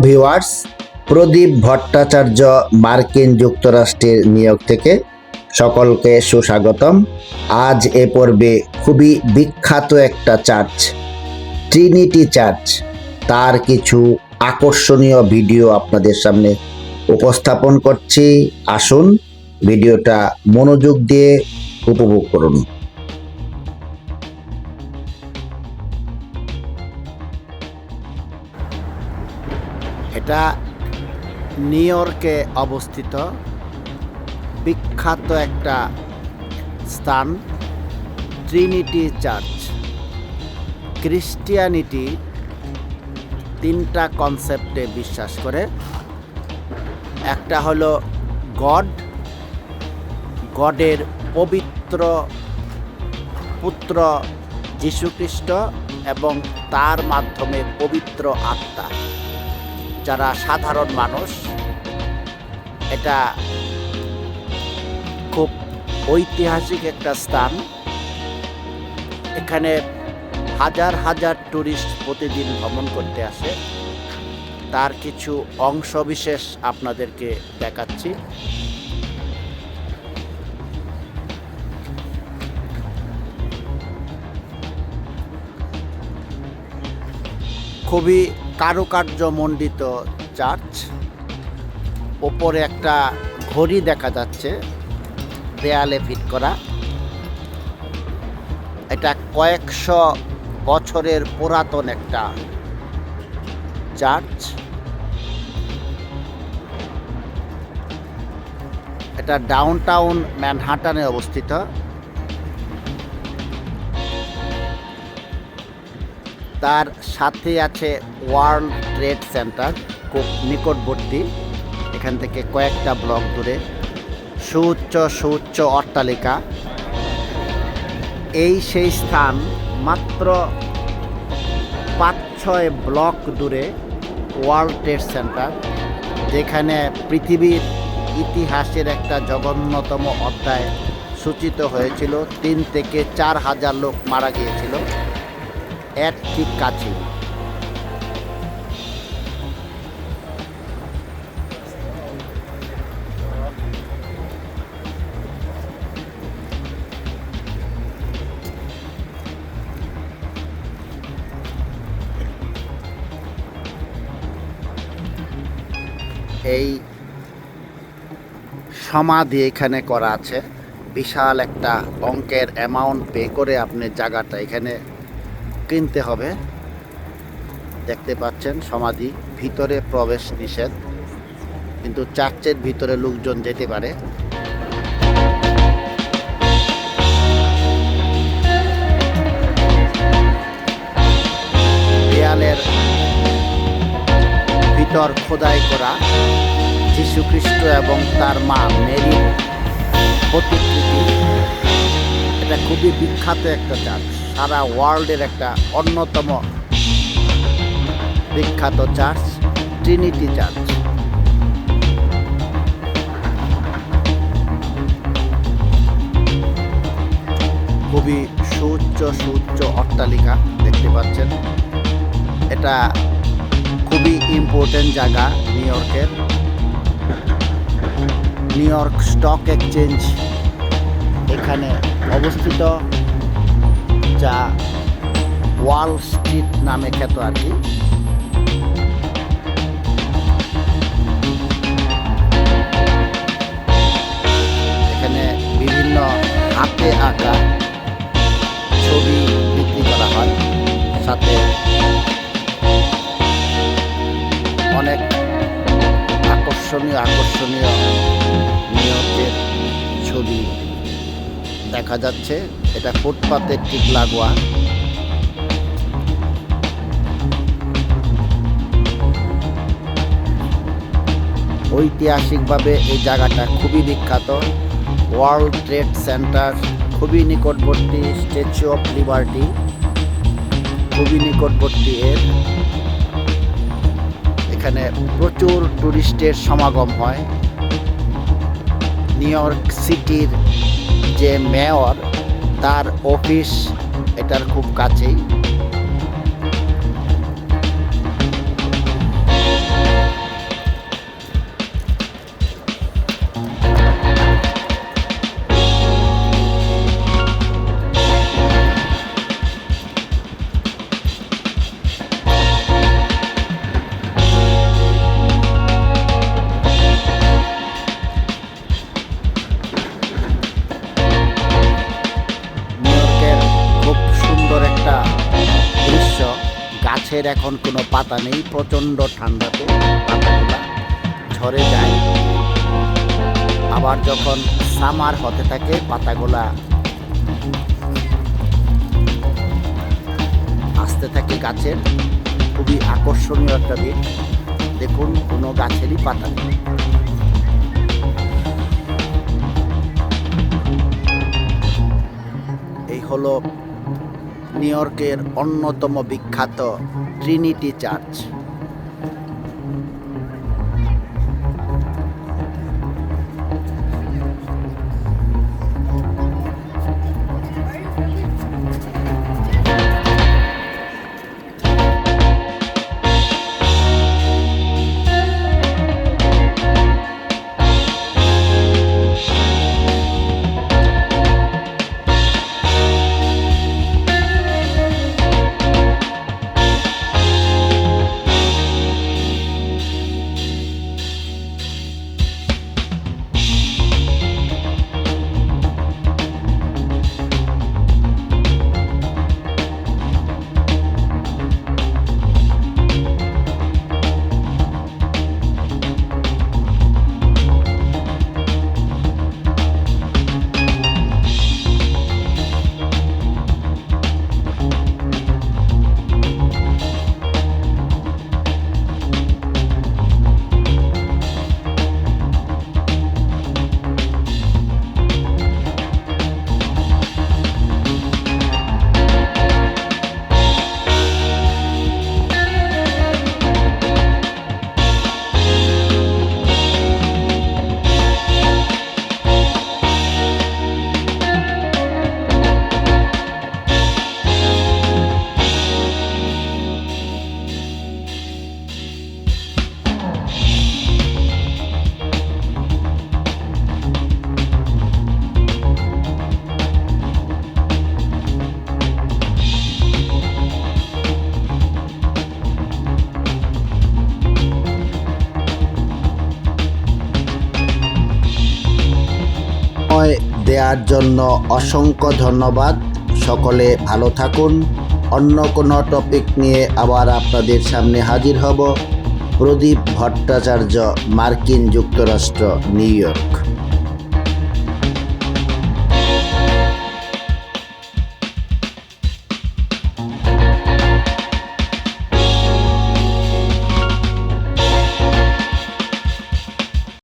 Viewers, প্রদীপ ভট্টাচার্য মার্কিন যুক্তরাষ্ট্রের new York থেকে সকলকে সুস্বাগতম। আজ এ পর্বে খুবই বিখ্যাত একটা চার্চ, ট্রিনিটি চার্চ, তার কিছু আকর্ষণীয় ভিডিও আপনাদের সামনে উপস্থাপন করছি। আসুন ভিডিওটা মনোযোগ দিয়ে উপভোগ করুন। এটা নিউ ইয়র্কে অবস্থিত বিখ্যাত একটা স্থান, ট্রিনিটি চার্চ। ক্রিশ্চিয়ানিটি তিনটা কনসেপ্টে বিশ্বাস করে। একটা হলো গডের পবিত্র পুত্র যীশুখ্রিস্ট এবং তার মাধ্যমে পবিত্র আত্মা, যারা সাধারণ মানুষ। এটা খুব ঐতিহাসিক একটা স্থান। এখানে হাজার হাজার টুরিস্ট প্রতিদিন ভ্রমণ করতে আসে। তার কিছু অংশবিশেষ আপনাদেরকে দেখাচ্ছি। খুবই কারুকার্যমণ্ডিত চার্চ। ওপরে একটা ঘড়ি দেখা যাচ্ছে, দেয়ালে ফিট করা। এটা কয়েকশো বছরের পুরাতন একটা চার্চ। এটা ডাউনটাউন ম্যানহাটনে অবস্থিত। তার সাথে আছে ওয়ার্ল্ড ট্রেড সেন্টার, খুব নিকটবর্তী, এখান থেকে কয়েকটা ব্লক দূরে। সুউচ্চ অট্টালিকা। এই সেই স্থান, মাত্র 5-6 ব্লক দূরে ওয়ার্ল্ড ট্রেড সেন্টার, যেখানে পৃথিবীর ইতিহাসের একটা জঘন্যতম অধ্যায় সূচিত হয়েছিল। 3 থেকে 4 হাজার লোক মারা গিয়েছিল। এর ঠিক কাছে এই সমাধি এখানে করা আছে। বিশাল একটা অঙ্কের অ্যামাউন্ট পে করে আপনি জায়গাটা এখানে কিনতে হবে। দেখতে পাচ্ছেন সমাধি, ভিতরে প্রবেশ নিষেধ, কিন্তু চার্চের ভিতরে লোকজন যেতে পারে। দেয়ালের ভিতর খোদাই করা যীশুখ্রিস্ট এবং তার মা মেরির প্রতিকৃতি। এটা খুবই বিখ্যাত একটা চার্চ, সারা ওয়ার্ল্ডের একটা অন্যতম বিখ্যাত চার্চ, ট্রিনিটি চার্চ। খুবই সুউচ্চ অট্টালিকা দেখতে পাচ্ছেন। এটা খুবই ইম্পর্টেন্ট জায়গা নিউ ইয়র্কের। নিউ ইয়র্ক স্টক এক্সচেঞ্জ এখানে অবস্থিত, যা ওয়াল স্ট্রিট নামে খ্যাত আর কি। এখানে বিভিন্ন হাতে আঁকা ছবি বিক্রি করা হয়, সাথে অনেক আকর্ষণীয় নিউ ইয়র্কের ছবি দেখা যাচ্ছে। এটা ফুটপাতের ঠিক লাগোয়া। ঐতিহাসিকভাবে এই জায়গাটা খুবই বিখ্যাত। ওয়ার্ল্ড ট্রেড সেন্টার খুবই নিকটবর্তী, স্ট্যাচু অফ লিবার্টি খুবই নিকটবর্তী এর। এখানে প্রচুর টুরিস্টের সমাগম হয়। নিউ ইয়র্ক সিটির যে মেয়র, তার অফিস এটার খুব কাছেই। গাছের এখন কোনো পাতা নেই, প্রচণ্ড ঠান্ডাতে পাতাগুলা ঝরে যায়। আবার যখন সামার হতে থাকে পাতাগুলা আসতে থাকে গাছের। খুবই আকর্ষণীয় একটা দিন। দেখুন, কোনো গাছেরই পাতা নেই। এই হলো নিউ ইয়র্কের অন্যতম বিখ্যাত ট্রিনিটি চার্চ। দেওয়ার জন্য অসংখ্য ধন্যবাদ। সকলে ভালো থাকুন। অন্য কোনো টপিক নিয়ে আবার আপনাদের সামনে হাজির হব। প্রদীপ ভট্টাচার্য, মার্কিন যুক্তরাষ্ট্র, নিউ ইয়র্ক।